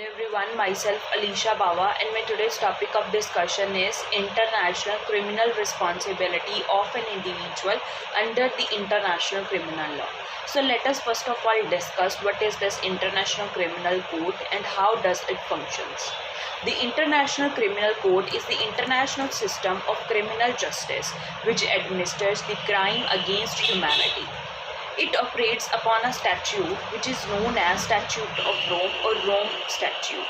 Hello everyone, myself Alisha Bawa, and my today's topic of discussion is international criminal responsibility of an individual under the international criminal law. So let us first of all discuss what is this international criminal code and how does it functions. The International Criminal Code is the international system of criminal justice which administers the crime against humanity. It operates upon a statute which is known as Statute of Rome or Rome Statute.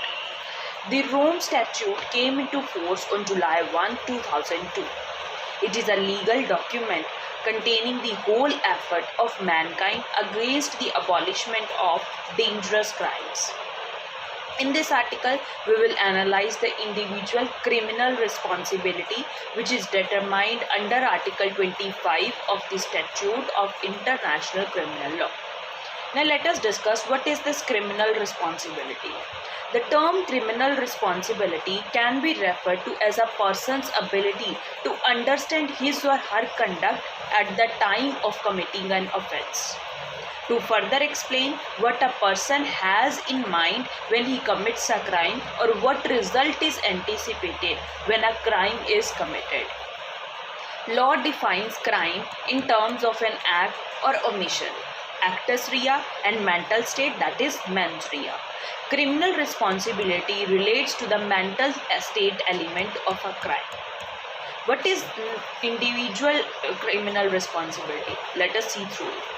The Rome Statute came into force on July 1, 2002. It is a legal document containing the whole effort of mankind against the abolishment of dangerous crimes. In this article, we will analyze the individual criminal responsibility which is determined under Article 25 of the Statute of International Criminal Law. Now let us discuss what is this criminal responsibility. The term criminal responsibility can be referred to as a person's ability to understand his or her conduct at the time of committing an offense. To further explain what a person has in mind when he commits a crime or what result is anticipated when a crime is committed. Law defines crime in terms of an act or omission, actus rea, and mental state, that is mens rea. Criminal responsibility relates to the mental state element of a crime. What is individual criminal responsibility? Let us see through it.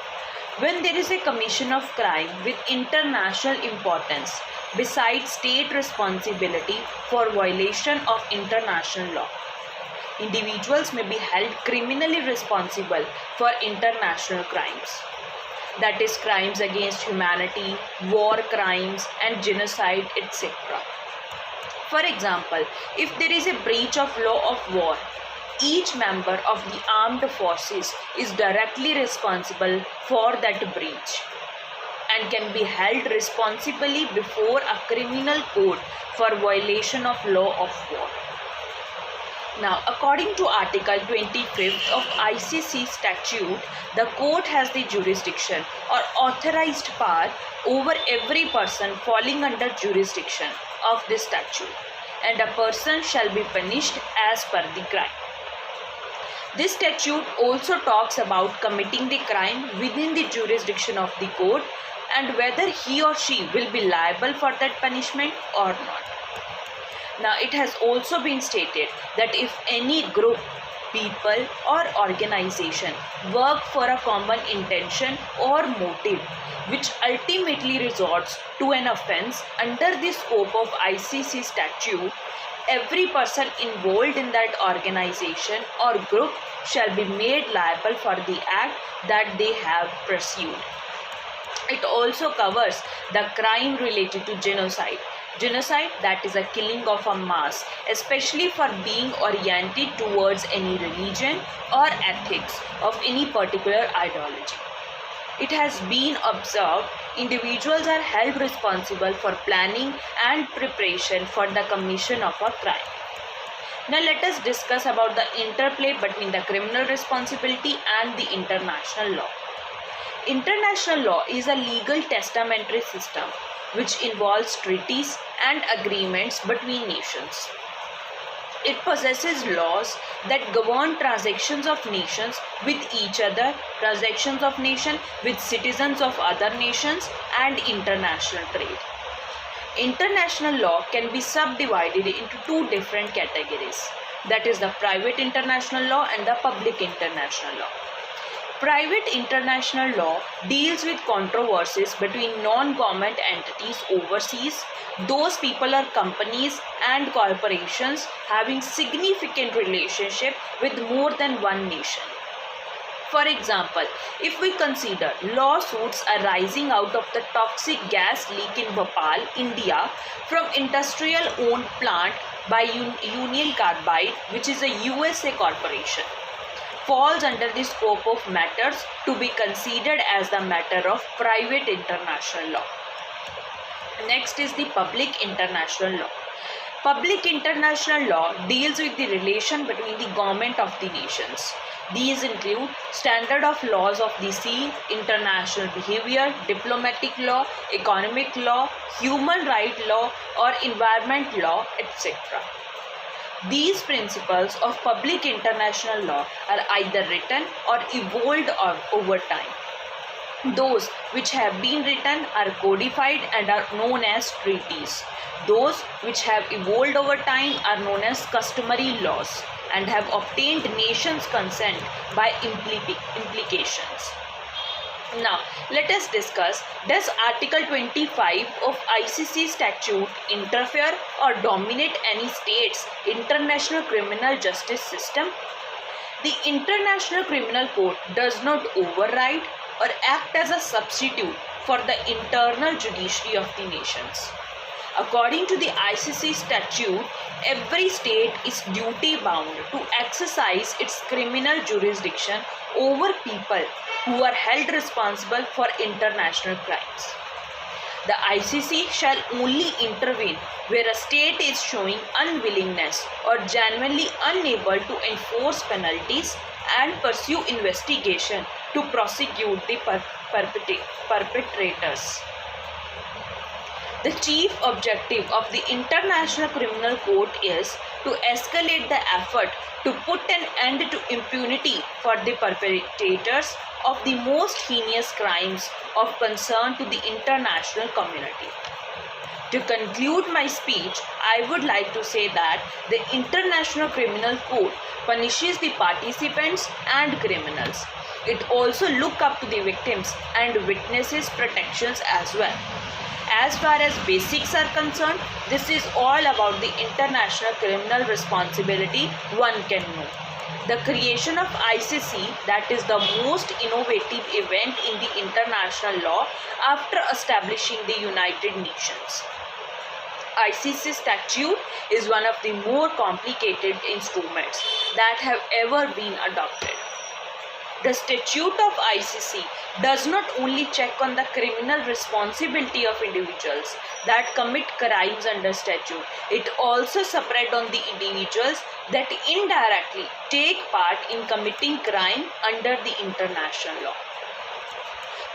When there is a commission of crime with international importance besides state responsibility for violation of international law, individuals may be held criminally responsible for international crimes. That is, crimes against humanity, war crimes, and genocide, etc. For example, if there is a breach of law of war, each member of the armed forces is directly responsible for that breach and can be held responsibly before a criminal court for violation of law of war. Now, according to Article 25 of ICC statute, the court has the jurisdiction or authorized power over every person falling under jurisdiction of this statute, and a person shall be punished as per the crime. This statute also talks about committing the crime within the jurisdiction of the court and whether he or she will be liable for that punishment or not. Now, it has also been stated that if any group, people, or organization work for a common intention or motive which ultimately resorts to an offense under the scope of ICC statute, every person involved in that organization or group shall be made liable for the act that they have pursued. It also covers the crime related to genocide. Genocide, that is a killing of a mass, especially for being oriented towards any religion or ethics of any particular ideology. It has been observed individuals are held responsible for planning and preparation for the commission of a crime. Now let us discuss about the interplay between the criminal responsibility and the international law. International law is a legal testamentary system which involves treaties and agreements between nations. It possesses laws that govern transactions of nations with each other, transactions of nations with citizens of other nations, and international trade. International law can be subdivided into two different categories, that is the private international law and the public international law. Private international law deals with controversies between non-government entities overseas, those people or companies and corporations having significant relationship with more than one nation. For example, if we consider lawsuits arising out of the toxic gas leak in Bhopal, India, from industrial-owned plant by Union Carbide, which is a USA corporation, falls under the scope of matters to be considered as the matter of private international law. Next is the public international law. Public international law deals with the relation between the government of the nations. These include standard of laws of the sea, international behavior, diplomatic law, economic law, human right law or environment law, etc. These principles of public international law are either written or evolved over time. Those which have been written are codified and are known as treaties. Those which have evolved over time are known as customary laws and have obtained nations' consent by implications. Now, let us discuss, does Article 25 of ICC statute interfere or dominate any state's international criminal justice system? The International Criminal Court does not override or act as a substitute for the internal judiciary of the nations. According to the ICC statute, every state is duty bound to exercise its criminal jurisdiction over people who are held responsible for international crimes. The ICC shall only intervene where a state is showing unwillingness or genuinely unable to enforce penalties and pursue investigation to prosecute the perpetrators. The chief objective of the International Criminal Court is to escalate the effort to put an end to impunity for the perpetrators of the most heinous crimes of concern to the international community. To conclude my speech, I would like to say that the International Criminal Court punishes the participants and criminals. It also looks up to the victims and witnesses' protections as well. As far as basics are concerned, this is all about the international criminal responsibility one can know. The creation of ICC, that is the most innovative event in the international law after establishing the United Nations. ICC statute is one of the more complicated instruments that have ever been adopted. The statute of ICC does not only check on the criminal responsibility of individuals that commit crimes under statute, it also separates on the individuals that indirectly take part in committing crime under the international law.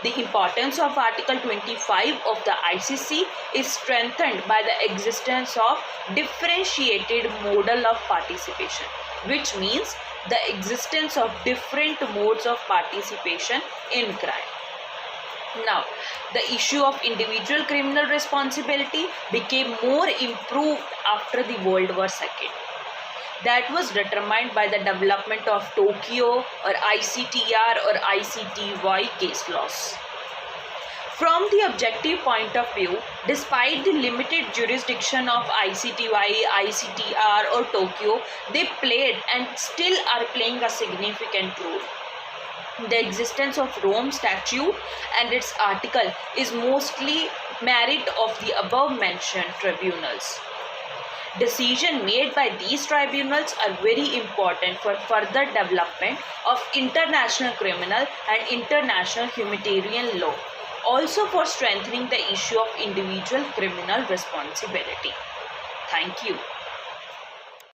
The importance of Article 25 of the ICC is strengthened by the existence of differentiated model of participation, which means the existence of different modes of participation in crime. Now, the issue of individual criminal responsibility became more improved after the World War II. That was determined by the development of Tokyo or ICTR or ICTY case laws. From the objective point of view, despite the limited jurisdiction of ICTY, ICTR or Tokyo, they played and still are playing a significant role. The existence of Rome Statute and its article is mostly merit of the above mentioned tribunals. Decisions made by these tribunals are very important for further development of international criminal and international humanitarian law, also for strengthening the issue of individual criminal responsibility. Thank you.